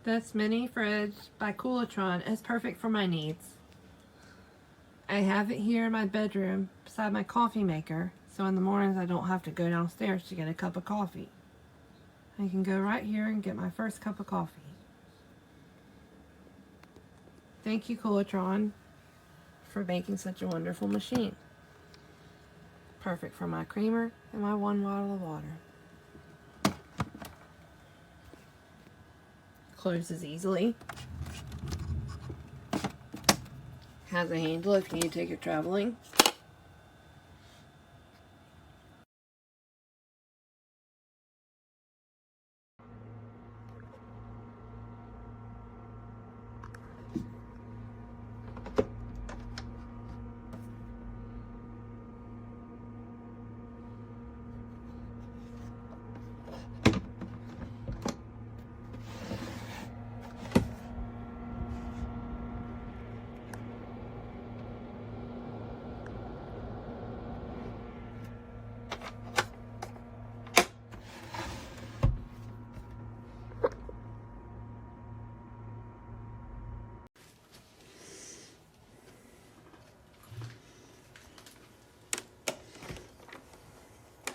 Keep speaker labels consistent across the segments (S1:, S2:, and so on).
S1: This mini fridge by Koolatron is perfect for my needs. I have it here in my bedroom beside my coffee maker, so in the mornings I don't have to go downstairs to get a cup of coffee. I can go right here and get my first cup of coffee. Thank you, Koolatron, for making such a wonderful machine. Perfect for my creamer and my 1 bottle of water. Closes easily. Has a handle if you need to take it traveling.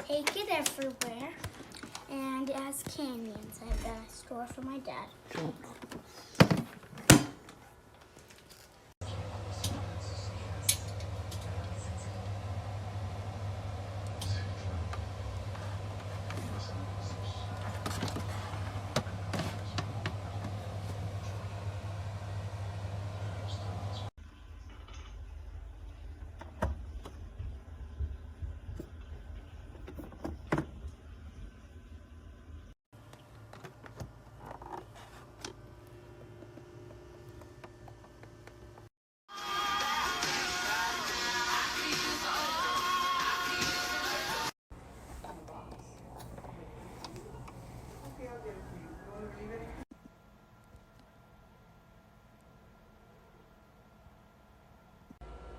S2: Take it everywhere, and it has candy inside that I store for my dad.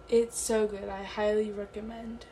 S3: It's so good. I highly recommend.